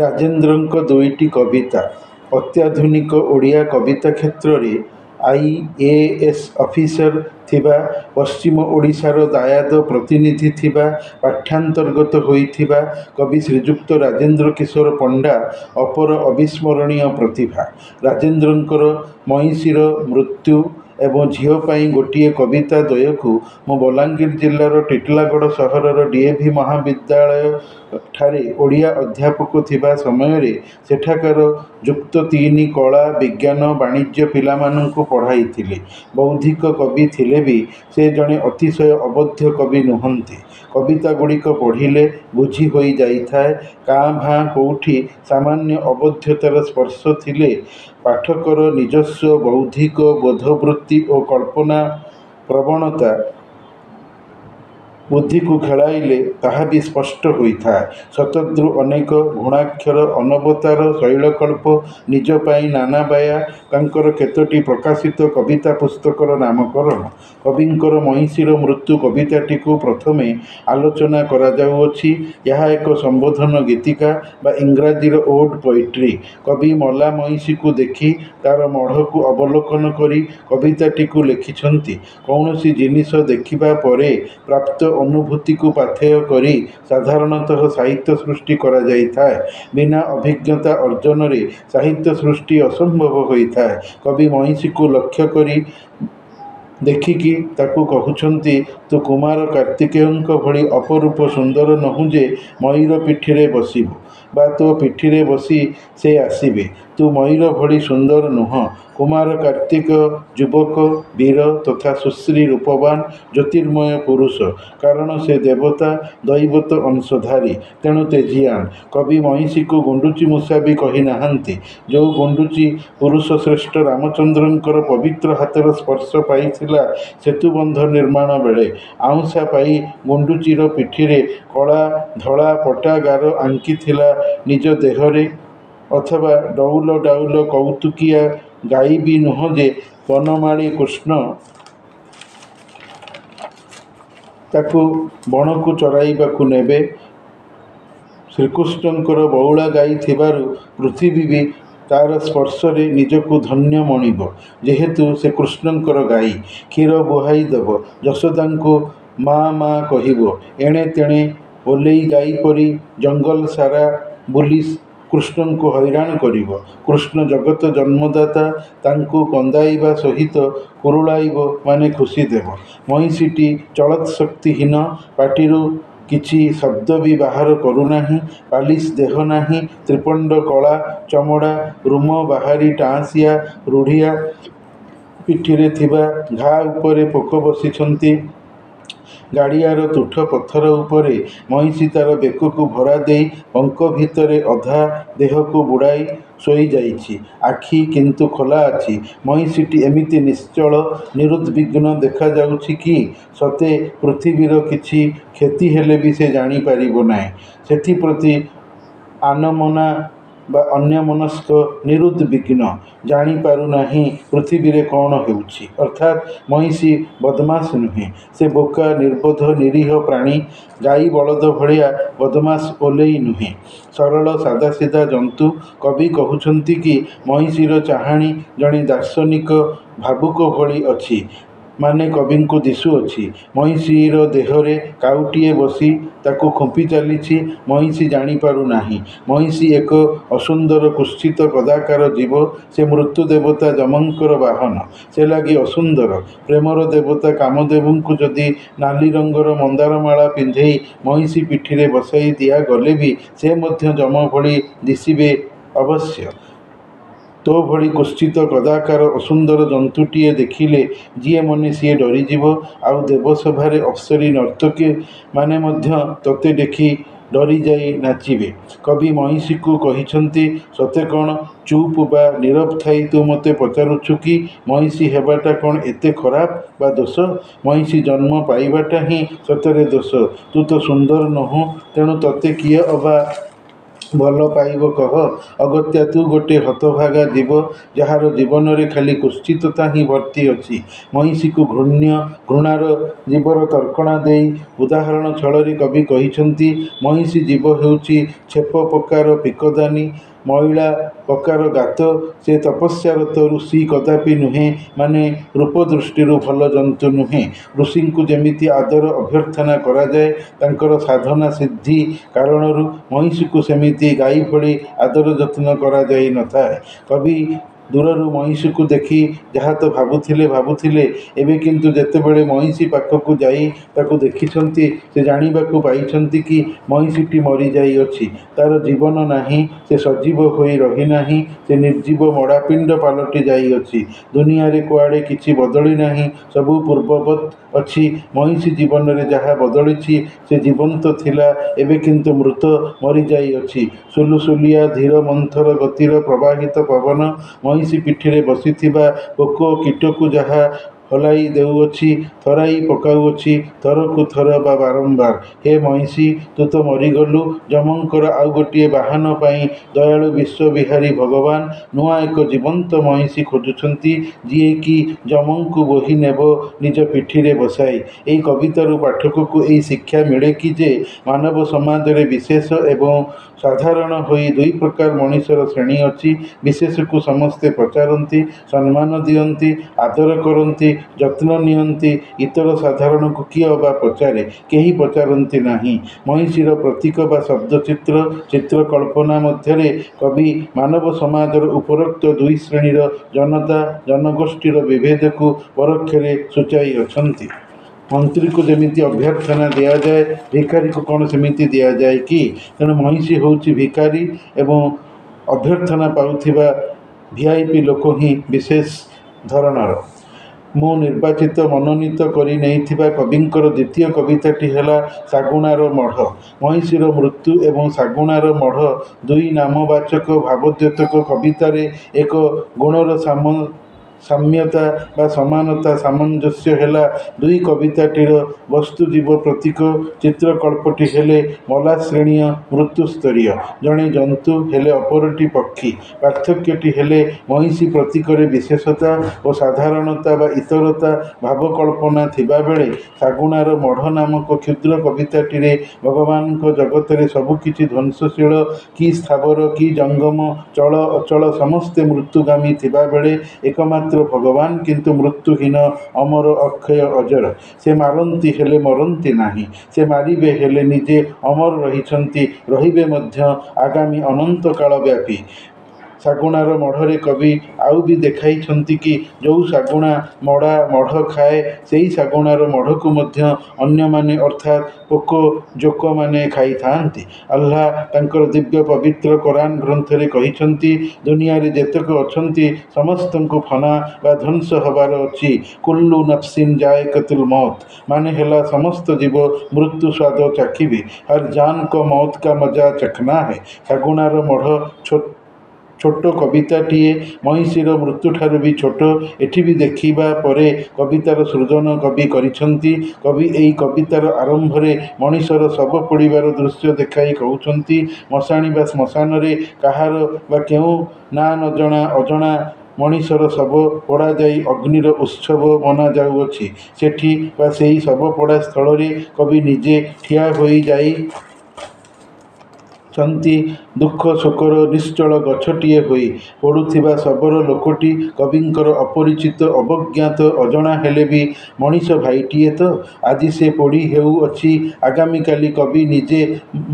ରାଜେନ୍ଦ୍ରଙ୍କ ଦୁଇଟି କବିତା ଅତ୍ୟାଧୁନିକ ଓଡ଼ିଆ କବିତା କ୍ଷେତ୍ରରେ IAS ଅଫିସର ଥିବା, ପଶ୍ଚିମ ଓଡ଼ିଶାର ଦାୟାଦ ପ୍ରତିନିଧି ଥିବା, ପାଠ୍ୟାନ୍ତର୍ଗତ ହୋଇଥିବା କବି ଶ୍ରୀଯୁକ୍ତ ରାଜେନ୍ଦ୍ର କିଶୋର ପଣ୍ଡା ଅପର ଅବିସ୍ମରଣୀୟ ପ୍ରତିଭା। ରାଜେନ୍ଦ୍ରଙ୍କର ମଇଁଷିର ମୃତ୍ୟୁ ଏବଂ ଝିଅ ପାଇଁ ଗୋଟିଏ କବିତା ଦ୍ୱୟକୁ ମୁଁ ବଲାଙ୍ଗୀର ଜିଲ୍ଲାର ଟିଟିଲାଗଡ଼ ସହରର DAV ମହାବିଦ୍ୟାଳୟ ଠାରେ ଓଡ଼ିଆ ଅଧ୍ୟାପକ ଥିବା ସମୟରେ ସେଠାକାର ଯୁକ୍ତ 3 କଳା, ବିଜ୍ଞାନ, ବାଣିଜ୍ୟ ପିଲାମାନଙ୍କୁ ପଢ଼ାଇଥିଲି। ବୌଦ୍ଧିକ କବି ଥିଲେ ବି ସେ ଜଣେ ଅତିଶୟ ଅବୋଧ୍ୟ କବି ନୁହନ୍ତି। କବିତାଗୁଡ଼ିକ ପଢ଼ିଲେ ବୁଝି ହୋଇ ଯାଇଥାଏ। କାଁ ଭାଁ କୋଉଠି ସାମାନ୍ୟ ଅବୋଧ୍ୟତାର ସ୍ପର୍ଶ ଥିଲେ ପାଠକର ନିଜସ୍ୱ ବୌଦ୍ଧିକ ବୋଧବୃତ୍ତି ଓ କଳ୍ପନା ପ୍ରବଣତା ବୁଦ୍ଧିକୁ ଖେଳାଇଲେ ତାହା ବି ସ୍ପଷ୍ଟ ହୋଇଥାଏ। ଶତଦ୍ରୁ ଅନେକ ଗୁଣାକ୍ଷର, ଅନବତାର, ଶୈଳକଳ୍ପ, ନିଜ ପାଇଁ ନାନାବାୟା ତାଙ୍କର କେତୋଟି ପ୍ରକାଶିତ କବିତା ପୁସ୍ତକର ନାମକରଣ। କବିଙ୍କର ମଇଁଷିର ମୃତ୍ୟୁ କବିତାଟିକୁ ପ୍ରଥମେ ଆଲୋଚନା କରାଯାଉଅଛି। ଏହା ଏକ ସମ୍ବୋଧନ ଗୀତିକା ବା ଇଂରାଜୀର ଓଡ୍ ପୋଏଟ୍ରି। କବି ମଲା ମଇଁଷିକୁ ଦେଖି ତାର ମଢ଼କୁ ଅବଲୋକନ କରି କବିତାଟିକୁ ଲେଖିଛନ୍ତି। କୌଣସି ଜିନିଷ ଦେଖିବା ପରେ ପ୍ରାପ୍ତ ଅନୁଭୂତିକୁ ପାଥେୟ କରି ସାଧାରଣତଃ ସାହିତ୍ୟ ସୃଷ୍ଟି କରାଯାଇଥାଏ। ବିନା ଅଭିଜ୍ଞତା ଅର୍ଜନରେ ସାହିତ୍ୟ ସୃଷ୍ଟି ଅସମ୍ଭବ ହୋଇଥାଏ। କବି ମଇଁଷିକୁ ଲକ୍ଷ୍ୟ କରି ଦେଖିକି ତାକୁ କହୁଛନ୍ତି, ତୁ କୁମାର କାର୍ତ୍ତିକେୟଙ୍କ ଭଳି ଅପରୂପ ସୁନ୍ଦର ନୋହୁଁ ଯେ ମୟୂର ପିଠିରେ ବସିବୁ ବା ତୋ ପିଠିରେ ବସି ସେ ଆସିବେ। ତୁ ମୟୂର ଭଳି ସୁନ୍ଦର ନୁହଁ। କୁମାର କାର୍ତ୍ତିକେୟ ଯୁବକ, ବୀର ତଥା ସୁଶ୍ରୀ ରୂପବାନ ଜ୍ୟୋତିର୍ମୟ ପୁରୁଷ। କାରଣ ସେ ଦେବତା, ଦୈବତ ଅଂଶଧାରୀ, ତେଣୁ ତେଜିଆଣ। କବି ମଇଁଷିକୁ ଗୁଣ୍ଡୁଚି ମୂଷା ବି କହି ନାହାନ୍ତି। ଯେଉଁ ଗୁଣ୍ଡୁଚି ପୁରୁଷଶ୍ରେଷ୍ଠ ରାମଚନ୍ଦ୍ରଙ୍କର ପବିତ୍ର ହାତର ସ୍ପର୍ଶ ପାଇଥିଲା ସେତୁବନ୍ଧ ନିର୍ମାଣ ବେଳେ, ଆଉଁସା ପାଇ ଗୁଣ୍ଡୁଚିର ପିଠିରେ କଳା ଧଳା ପଟା ଗାର ଆଙ୍କିଥିଲା ନିଜ ଦେହରେ, ଅଥବା ଡଉଲ ଡାଉଲ କୌତୁକିଆ ଗାଈ ବି ନୁହଁ ଯେ ବନମାଳୀ କୃଷ୍ଣ ତାକୁ ବଣକୁ ଚରାଇବାକୁ ନେବେ। ଶ୍ରୀକୃଷ୍ଣଙ୍କର ବଉଳା ଗାଈ ଥିବାରୁ ପୃଥିବୀ ବି ତାର ସ୍ପର୍ଶରେ ନିଜକୁ ଧନ୍ୟ ମଣିବ। ଯେହେତୁ ସେ କୃଷ୍ଣଙ୍କର ଗାଈ, କ୍ଷୀର ବୁହାଇ ଦେବ, ଯଶୋଦାଙ୍କୁ ମା ମା କହିବ, ଏଣେ ତେଣେ ଓଲେଇ ଗାଈ ପରି ଜଙ୍ଗଲ ସାରା ବୁଲି କୃଷ୍ଣଙ୍କୁ ହଇରାଣ କରିବ। କୃଷ୍ଣ ଜଗତ ଜନ୍ମଦାତା, ତାଙ୍କୁ କନ୍ଦାଇବା ସହିତ କୁରୁଳାଇବ ମାନେ ଖୁସି ଦେବ। ମଇଁଷିଟି ଚଳତ୍ଶକ୍ତିହୀନ, ପାଟିରୁ କିଛି ଶବ୍ଦ ବି ବାହାର କରୁନାହିଁ। ପାଲିସ ଦେହ ନାହିଁ, ତ୍ରିପଣ୍ଡ କଳା ଚମଡ଼ା, ରୁମ ବାହାରି ଟାଁସିଆ ରୁଢ଼ିଆ ପିଠିରେ ଥିବା ଘା ଉପରେ ପୋକ ବସିଛନ୍ତି। ଗାଡ଼ିଆର ତୁଠ ପଥର ଉପରେ ମଇଁଷି ତାର ବେକକୁ ଭରା ଦେଇ ପଙ୍କ ଭିତରେ ଅଧା ଦେହକୁ ବୁଡ଼ାଇ ଶୋଇଯାଇଛି। ଆଖି କିନ୍ତୁ ଖୋଲା ଅଛି। ମଇଁଷିଟି ଏମିତି ନିଶ୍ଚଳ, ନିରୁଦ୍ବିଗ୍ନ ଦେଖାଯାଉଛି କି ସତେ ପୃଥିବୀର କିଛି କ୍ଷତି ହେଲେ ବି ସେ ଜାଣିପାରିବ ନାହିଁ। ସେଥିପ୍ରତି ଆନମନା ବା ଅନ୍ୟମନସ୍କ, ନିରୁଦ୍ବିଗ୍ନ, ଜାଣିପାରୁନାହିଁ ପୃଥିବୀରେ କ'ଣ ହେଉଛି। ଅର୍ଥାତ୍ ମଇଁଷି ବଦମାସ ନୁହେଁ। ସେ ବୋକା, ନିର୍ବୋଧ, ନିରୀହ ପ୍ରାଣୀ। ଗାଈ ବଳଦ ଭଳିଆ ବଦମାସ ଓଲେଇ ନୁହେଁ। ସରଳ ସାଦାସିଧା ଜନ୍ତୁ। କବି କହୁଛନ୍ତି କି ମଇଁଷିର ଚାହାଣୀ ଜଣେ ଦାର୍ଶନିକ ଭାବୁକ ଭଳି ଅଛି, ମାନେ କବିଙ୍କୁ ଦିଶୁଅଛି। ମଇଁଷିର ଦେହରେ କାଉଟିଏ ବସି ତାକୁ ଖୁମ୍ପି ଚାଲିଛି। ମଇଁଷି ଜାଣିପାରୁନାହିଁ। ମଇଁଷି ଏକ ଅସୁନ୍ଦର କୁତ୍ସିତ କଦାକାର ଜୀବ। ସେ ମୃତ୍ୟୁ ଦେବତା ଯମଙ୍କର ବାହନ। ସେ ଲାଗି ଅସୁନ୍ଦର। ପ୍ରେମର ଦେବତା କାମଦେବଙ୍କୁ ଯଦି ନାଲି ରଙ୍ଗର ମନ୍ଦାରମାଳା ପିନ୍ଧେଇ ମଇଁଷି ପିଠିରେ ବସାଇ ଦିଆଗଲେ ବି ସେ ମଧ୍ୟ ଯମ ଭଳି ଦିଶିବେ ଅବଶ୍ୟ। ତୋ ଭଳି କୁତ୍ସିତ କଦାକାର ଅସୁନ୍ଦର ଜନ୍ତୁଟିଏ ଦେଖିଲେ ଯିଏ ମନେ ସିଏ ଡରିଯିବ। ଆଉ ଦେବସଭାରେ ଅପ୍ସରୀ ନର୍ତ୍ତକୀମାନେ ମଧ୍ୟ ତୋତେ ଦେଖି ଡରିଯାଇ ନାଚିବେ। କବି ମଇଁଷିକୁ କହିଛନ୍ତି, ସତେ କ'ଣ ଚୁପ୍ ବା ନୀରବ ଥାଇ ତୁ ମୋତେ ପଚାରୁଛୁ କି ମଇଁଷି ହେବାଟା କ'ଣ ଏତେ ଖରାପ ବା ଦୋଷ? ମଇଁଷି ଜନ୍ମ ପାଇବାଟା ହିଁ ସତରେ ଦୋଷ। ତୁ ତ ସୁନ୍ଦର ନୋହୁଁ, ତେଣୁ ତୋତେ କିଏ ଅବା ଭଲ ପାଇବ କହ। ଅଗତ୍ୟା ତୁ ଗୋଟେ ହତଭାଗା ଜୀବ, ଯାହାର ଜୀବନରେ ଖାଲି କୁତ୍ସିତତା ହିଁ ଭର୍ତ୍ତି ଅଛି। ମହିଷୀକୁ ଘୃଣାର ଜୀବର ତର୍କଣା ଦେଇ ଉଦାହରଣ ଛଳରେ କବି କହିଛନ୍ତି, ମହିଷୀ ଜୀବ ହେଉଛି ଛେପ ପକାର ପିକଦାନୀ, ମଇଳା ପକାର ଗାତ। ସେ ତପସ୍ୟାରତ ଋଷି କଦାପି ନୁହେଁ, ମାନେ ରୂପ ଦୃଷ୍ଟିରୁ ଭଲ ଜନ୍ତୁ ନୁହେଁ। ଋଷିଙ୍କୁ ଯେମିତି ଆଦର ଅଭ୍ୟର୍ଥନା କରାଯାଏ ତାଙ୍କର ସାଧନା ସିଦ୍ଧି କାରଣରୁ, ମହିଷୀକୁ ସେମିତି ଗାଈ ଭଳି ଆଦର ଯତ୍ନ କରାଯାଇ ନଥାଏ। କବି ଦୂରରୁ ମହିଷୀକୁ ଦେଖି ଯାହା ତ ଭାବୁଥିଲେ, ଏବେ କିନ୍ତୁ ଯେତେବେଳେ ମହିଷୀ ପାଖକୁ ଯାଇ ତାକୁ ଦେଖିଛନ୍ତି, ସେ ଜାଣିବାକୁ ପାଇଛନ୍ତି କି ମହିଷୀଟି ମରିଯାଇଅଛି। ତାର ଜୀବନ ନାହିଁ, ସେ ସଜୀବ ହୋଇ ରହିନାହିଁ, ସେ ନିର୍ଜୀବ ମଡ଼ାପିଣ୍ଡ ପାଲଟି ଯାଇଅଛି। ଦୁନିଆରେ କୁଆଡ଼େ କିଛି ବଦଳି ନାହିଁ, ସବୁ ପୂର୍ବବତ୍ ଅଛି। ମହିଷୀ ଜୀବନରେ ଯାହା ବଦଳିଛି, ସେ ଜୀବନ୍ତ ଥିଲା, ଏବେ କିନ୍ତୁ ମୃତ, ମରିଯାଇଅଛି। ସୁଲୁସୁଲିଆ ଧୀର ମନ୍ଥର ଗତିର ପ୍ରବାହିତ ପବନ ମହିଷୀ ପିଠିରେ ବସିଥିବା ପୋକ କୀଟକୁ ଯାହା ହଲାଇ ଦେଉଅଛି, ଥରାଇ ପକାଉଅଛି, ଥରକୁ ଥର ବା ବାରମ୍ବାର। ହେ ମହିଷୀ, ତୁ ତ ମରିଗଲୁ। ଯମଙ୍କର ଆଉ ଗୋଟିଏ ବାହନ ପାଇଁ ଦୟାଳୁ ବିଶ୍ୱବିହାରୀ ଭଗବାନ ନୂଆ ଏକ ଜୀବନ୍ତ ମହିଷୀ ଖୋଜୁଛନ୍ତି, ଯିଏକି ଯମଙ୍କୁ ବୋହି ନେବ ନିଜ ପିଠିରେ ବସାଇ। ଏହି କବିତାରୁ ପାଠକକୁ ଏହି ଶିକ୍ଷା ମିଳେ କି ଯେ, ମାନବ ସମାଜରେ ବିଶେଷ ଏବଂ ସାଧାରଣ ହୋଇ ଦୁଇ ପ୍ରକାର ମଣିଷର ଶ୍ରେଣୀ ଅଛି। ବିଶେଷକୁ ସମସ୍ତେ ପଚାରନ୍ତି, ସମ୍ମାନ ଦିଅନ୍ତି, ଆଦର କରନ୍ତି, ଯତ୍ନ ନିଅନ୍ତି। ଇତର ସାଧାରଣକୁ କିଏ ଅବା ପଚାରେ? କେହି ପଚାରନ୍ତି ନାହିଁ। ମହିଷୀର ପ୍ରତୀକ ବା ଶବ୍ଦଚିତ୍ର ଚିତ୍ରକଳ୍ପନା ମଧ୍ୟରେ କବି ମାନବ ସମାଜର ଉପରୋକ୍ତ ଦୁଇ ଶ୍ରେଣୀର ଜନତା ଜନଗୋଷ୍ଠୀର ବିଭେଦକୁ ପରୋକ୍ଷରେ ସୂଚାଇଅଛନ୍ତି। ମନ୍ତ୍ରୀକୁ ଯେମିତି ଅଭ୍ୟର୍ଥନା ଦିଆଯାଏ, ଭିକାରୀକୁ କ'ଣ ସେମିତି ଦିଆଯାଏ କି? ତେଣୁ ମହିଷୀ ହେଉଛି ଭିକାରୀ ଏବଂ ଅଭ୍ୟର୍ଥନା ପାଉଥିବା ଭିଆଇପି ଲୋକ ହିଁ ବିଶେଷ ଧରଣର। ମୁଁ ନିର୍ବାଚିତ ମନୋନୀତ କରି ନେଇଥିବା କବିଙ୍କର ଦ୍ୱିତୀୟ କବିତାଟି ହେଲା ଶାଗୁଣାର ମଢ଼। ମହିଷୀର ମୃତ୍ୟୁ ଏବଂ ଶାଗୁଣାର ମଢ଼ ଦୁଇ ନାମବାଚକ ଭାବଦ୍ୟୋତକ କବିତାରେ ଏକ ଗୁଣର ସାମ୍ୟତା ବା ସମାନତା ସାମଞ୍ଜସ୍ୟ ହେଲା। ଦୁଇ କବିତାଟିର ବସ୍ତୁଜୀବ ପ୍ରତୀକ ଚିତ୍ରକଳ୍ପଟି ହେଲେ ମଲାଶ୍ରେଣୀୟ ମୃତ୍ୟୁସ୍ତରୀୟ। ଜଣେ ଜନ୍ତୁ ହେଲେ ଅପରଟି ପକ୍ଷୀ। ପାର୍ଥକ୍ୟଟି ହେଲେ ମହିଷୀ ପ୍ରତୀକରେ ବିଶେଷତା ଓ ସାଧାରଣତା ବା ଇତରତା ଭାବକଳ୍ପନା ଥିବାବେଳେ, ଶାଗୁଣାର ମଢ଼ ନାମକ କ୍ଷୁଦ୍ର କବିତାଟିରେ ଭଗବାନଙ୍କ ଜଗତରେ ସବୁକିଛି ଧ୍ୱଂସଶୀଳ, କି ସ୍ଥାବର କି ଜଙ୍ଗମ, ଚଳ ଅଚଳ ସମସ୍ତେ ମୃତ୍ୟୁଗାମୀ ଥିବାବେଳେ, ଏକମାତ୍ର ଭଗବାନ କିନ୍ତୁ ମୃତ୍ୟୁହୀନ, ଅମର, ଅକ୍ଷୟ, ଅଜର। ସେ ମାରନ୍ତି ହେଲେ ମରନ୍ତି ନାହିଁ, ସେ ମାରିବେ ହେଲେ ନିଜେ ଅମର ରହିଛନ୍ତି, ରହିବେ ମଧ୍ୟ ଆଗାମୀ ଅନନ୍ତ କାଳ ବ୍ୟାପୀ। ଶାଗୁଣାର ମଢ଼ରେ କବି ଆଉ ବି ଦେଖାଇଛନ୍ତି କି, ଯେଉଁ ଶାଗୁଣା ମଢ଼ ଖାଏ, ସେହି ଶାଗୁଣାର ମଢ଼କୁ ମଧ୍ୟ ଅନ୍ୟମାନେ ଅର୍ଥାତ୍ ପୋକ ଜୋକମାନେ ଖାଇଥାନ୍ତି। ଆଲ୍ଲାହ ତାଙ୍କର ଦିବ୍ୟ ପବିତ୍ର କୋରାନ ଗ୍ରନ୍ଥରେ କହିଛନ୍ତି, ଦୁନିଆରେ ଯେତେକ ଅଛନ୍ତି ସମସ୍ତଙ୍କୁ ଫନା ବା ଧ୍ୱଂସ ହେବାର ଅଛି। କୁଲ୍ଲୁ ନଫ୍ସିନ୍ ଜାଏକାତୁଲ୍ ମୌତ୍, ମାନେ ହେଲା ସମସ୍ତ ଜୀବ ମୃତ୍ୟୁ ସ୍ୱାଦ ଚାଖିବେ। ହର୍ ଜାନ୍ କୋ ମୌତ୍ କା ମଜା ଚଖ୍ନା ହୈ। ଶାଗୁଣାର ମଢ଼ ଛୋଟ କବିତାଟିଏ, ମହିଷୀର ମୃତ୍ୟୁଠାରୁ ବି ଛୋଟ। ଏଠି ବି ଦେଖିବା ପରେ କବିତାର ସୃଜନ କବି କରିଛନ୍ତି। କବି ଏହି କବିତାର ଆରମ୍ଭରେ ମଣିଷର ଶବ ପୋଡ଼ିବାର ଦୃଶ୍ୟ ଦେଖାଇ କହୁଛନ୍ତି, ମଶାଣି ବା ଶ୍ମଶାନରେ କାହାର ବା କେଉଁ ନାଁ ଅଜଣା ମଣିଷର ଶବ ପୋଡ଼ାଯାଇ ଅଗ୍ନିର ଉତ୍ସବ ମନାଯାଉଅଛି। ସେଠି ବା ସେହି ଶବପୋଡ଼ା ସ୍ଥଳରେ କବି ନିଜେ ଠିଆ ହୋଇଯାଇଛନ୍ତି ଦୁଃଖ ଶୋକର ନିଶ୍ଚଳ ଗଛଟିଏ ହୋଇ। ପୋଡ଼ୁଥିବା ଶବର ଲୋକଟି କବିଙ୍କର ଅପରିଚିତ, ଅବଜ୍ଞାତ, ଅଜଣା ହେଲେ ବି ମଣିଷ ଭାଇଟିଏ ତ। ଆଜି ସେ ପୋଡ଼ି ହେଉଅଛି, ଆଗାମୀକାଲି କବି ନିଜେ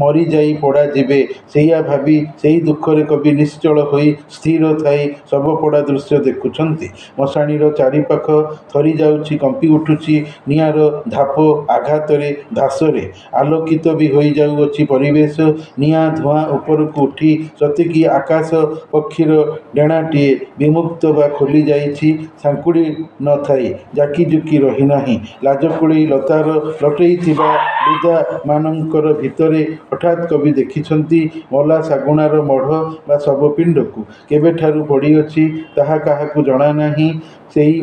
ମରିଯାଇ ପୋଡ଼ାଯିବେ। ସେଇଆ ଭାବି ସେହି ଦୁଃଖରେ କବି ନିଶ୍ଚଳ ହୋଇ ସ୍ଥିର ଥାଇ ଶବପୋଡ଼ା ଦୃଶ୍ୟ ଦେଖୁଛନ୍ତି। ମଶାଣିର ଚାରିପାଖ ଥରିଯାଉଛି, କମ୍ପି ଉଠୁଛି ନିଆଁର ଧାପ ଆଘାତରେ, ଧାସରେ। ଆଲୋକିତ ବି ହୋଇଯାଉଅଛି ପରିବେଶ। ନିଆଁ ଧୂଆଁ ଉପରକୁ ଉଠି ସତେକି ଆକାଶ ପକ୍ଷୀର ଡେଣାଟିଏ ବିମୁକ୍ତ ବା ଖୋଲି ଯାଇଛି, ସାଙ୍କୁଡ଼ି ନ ଥାଇ ଜାକିଜୁକି ରହିନାହିଁ। ଲାଜକୁଳୀ ଲତାର ଲଟେଇଥିବା ବୁଦାମାନଙ୍କର ଭିତରେ ହଠାତ୍ କବି ଦେଖିଛନ୍ତି ମଲା ଶାଗୁଣାର ମଢ଼ ବା ଶବପିଣ୍ଡକୁ। କେବେଠାରୁ ପଡ଼ିଅଛି ତାହା କାହାକୁ ଜଣାନାହିଁ। ସେହି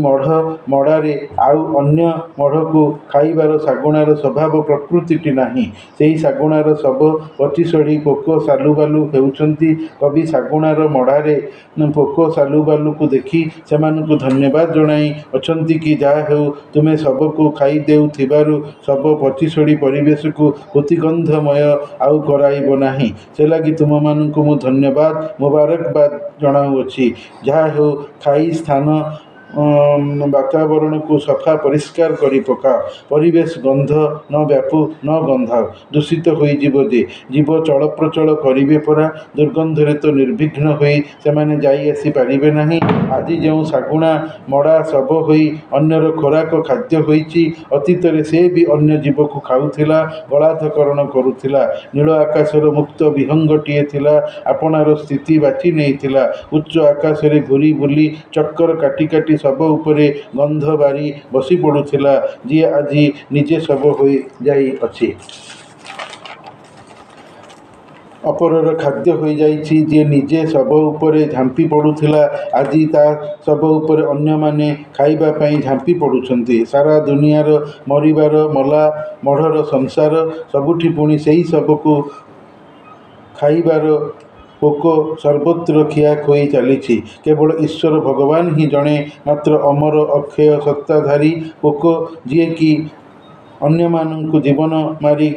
ମଡ଼ାରେ ଆଉ ଅନ୍ୟ ମଢ଼କୁ ଖାଇବାର ଶାଗୁଣାର ସ୍ୱଭାବ ପ୍ରକୃତିଟି ନାହିଁ। ସେହି ଶାଗୁଣାର ଶବ ପଚିସଢ଼ି ପୋକ ସାଲୁବାଲୁ ହେଉଛନ୍ତି। କବି ଶାଗୁଣାର ମଡ଼ାରେ ପୋକ ସାଲୁବାଲୁକୁ ଦେଖି ସେମାନଙ୍କୁ ଧନ୍ୟବାଦ ଜଣାଇ ଅଛନ୍ତି କି ଯାହା ହେଉ ତୁମେ ଶବକୁ ଖାଇ ଦେଉଥିବାରୁ ଶବ ପଚିସଢ଼ି ପରିବେଶକୁ ପୂତିଗନ୍ଧମୟ ଆଉ କରାଇବ ନାହିଁ। ସେ ଲାଗି ତୁମମାନଙ୍କୁ ମୁଁ ଧନ୍ୟବାଦ ମୁବାରକବାଦ ଜଣାଉଅଛି। ଯାହା ହେଉ ଖାଇ ସ୍ଥାନ ବାତାବରଣକୁ ସଫା ପରିଷ୍କାର କରି ପକାଅ। ପରିବେଶ ଗନ୍ଧ ନ ବ୍ୟାପୁ ନ ଗନ୍ଧାଅ। ଦୂଷିତ ହୋଇଯିବ ଯେ। ଜୀବ ଚଳପ୍ରଚଳ କରିବେ ପରା। ଦୁର୍ଗନ୍ଧରେ ତ ନିର୍ବିଘ୍ନ ହୋଇ ସେମାନେ ଯାଇ ଆସି ପାରିବେ ନାହିଁ। ଆଜି ଯେଉଁ ଶାଗୁଣା ମଡ଼ା ଶବ ହୋଇ ଅନ୍ୟର ଖୋରାକ ଖାଦ୍ୟ ହୋଇଛି, ଅତୀତରେ ସେ ବି ଅନ୍ୟ ଜୀବକୁ ଖାଉଥିଲା, ବଳାତ୍କରଣ କରୁଥିଲା। ନୀଳ ଆକାଶର ମୁକ୍ତ ବିହଙ୍ଗଟିଏ ଥିଲା। ଆପଣାର ସ୍ଥିତି ବାଛି ନେଇଥିଲା। ଉଚ୍ଚ ଆକାଶରେ ଘୂରି ବୁଲି ଚକ୍କର କାଟି କାଟି ଶବ ଉପରେ ଗନ୍ଧ ବାରି ବସି ପଡ଼ୁଥିଲା, ଯିଏ ଆଜି ନିଜେ ଶବ ହୋଇ ଯାଇଅଛି। ଅପରର ଖାଦ୍ୟ ହୋଇଯାଇଛି। ଯିଏ ନିଜେ ଶବ ଉପରେ ଝାମ୍ପି ପଡ଼ୁଥିଲା, ଆଜି ତା ଶବ ଉପରେ ଅନ୍ୟମାନେ ଖାଇବା ପାଇଁ ଝାମ୍ପି ପଡ଼ୁଛନ୍ତି। ସାରା ଦୁନିଆର ମରିବାର ମଲା ମଢ଼ର ସଂସାର, ସବୁଠି ପୁଣି ସେହି ଶବକୁ ଖାଇବାର ପୋକ ସର୍ବତ୍ର ଖିଆଖୋଇ ଚାଲିଛି। କେବଳ ଈଶ୍ୱର ଭଗବାନ ହିଁ ଜଣେ ମାତ୍ର ଅମର ଅକ୍ଷୟ ସତ୍ତାଧାରୀ ପୋକ, ଯିଏକି ଅନ୍ୟମାନଙ୍କୁ ଜୀବନ ମାରି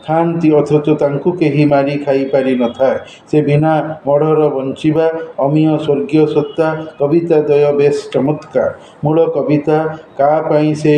ଖାଆନ୍ତି ଅଥଚ ତାଙ୍କୁ କେହି ମାରି ଖାଇପାରି ନଥାଏ। ସେ ବିନା ମଢ଼ର ବଞ୍ଚିବା ଅମୀୟ ସ୍ୱର୍ଗୀୟ ସତ୍ତା। କବିତାଦ୍ୱୟ ବେଶ୍ ଚମତ୍କାର। ମୂଳ କବିତା କା ପାଇଁ ସେ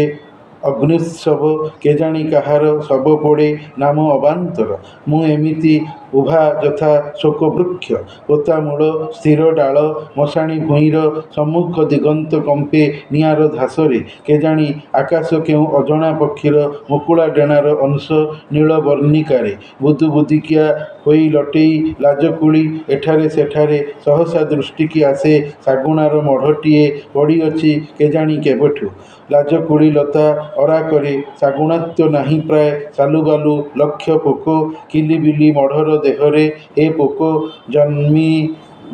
ଅଗ୍ନ୍ୟୁତ୍ସବ, କେଜାଣି କାହାର ଶବ ପୋଡ଼େ ନାମ ଅବାନ୍ତର। ମୁଁ ଏମିତି ଉଭା ଯଥା ଶୋକ ବୃକ୍ଷ। ପୋତା ମୂଳ ସ୍ଥିର ଡାଳ ମଶାଣି ଭୂଇଁର ସମ୍ମୁଖ ଦିଗନ୍ତ କମ୍ପେ ନିଆଁର ଧାସରେ। କେଜାଣି ଆକାଶ କେଉଁ ଅଜଣା ପକ୍ଷୀର ମୁକୁଳା ଡେଣାର ଅଂଶ। ନୀଳବର୍ଣ୍ଣିକାରେ ବୁଦୁବୁଦିକିଆ ହୋଇ ଲଟେଇ ଲାଜକୁଳି ଏଠାରେ ସେଠାରେ ସହସା ଦୃଷ୍ଟିକି ଆସେ। ଶାଗୁଣାର ମଢ଼ଟିଏ ପଡ଼ିଅଛି କେଜାଣି କେବେଠୁ। ଲାଜକୁଳି ଲତା ଅରାକରେ ଶାଗୁଣାତ୍ୟ ନାହିଁ ପ୍ରାୟ। ସାଲୁବାଲୁ ଲକ୍ଷ ପୋକ କିଲିବିଲି ମଢ଼ର ଦେହରେ। ଏ ପୋକ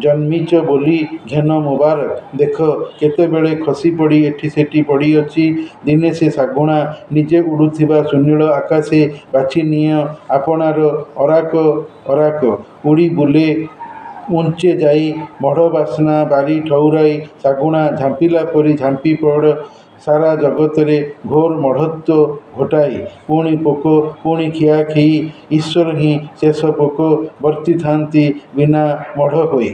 ଜନ୍ମିଛ ବୋଲି ଘେନ ମୁବାରକ। ଦେଖ କେତେବେଳେ ଖସିପଡ଼ି ଏଠି ସେଠି ପଡ଼ିଅଛି। ଦିନେ ସେ ଶାଗୁଣା ନିଜେ ଉଡ଼ୁଥିବା ସୁନୀଳ ଆକାଶେ ବାଛିନିଅ ଆପଣାର ଅରାକ ଅରାକ। ଉଡ଼ି ବୁଲେ ଉଞ୍ଚେ ଯାଇ ମଢ଼ ବାସ୍ନା ବାରି ଠଉରାଇ ଶାଗୁଣା ଝାମ୍ପିଲା ପରି ଝାମ୍ପି ପଡ଼ ସାରା ଜଗତରେ ଘୋର ମଢ଼ତ୍ୱ ଘଟାଇ। ପୁଣି ପୋକ ପୁଣି ଖିଆଖେଇ। ଈଶ୍ୱର ହିଁ ଶେଷ ପୋକ ବର୍ତ୍ତିଥାନ୍ତି ବିନା ମଢ଼ ହୋଇ।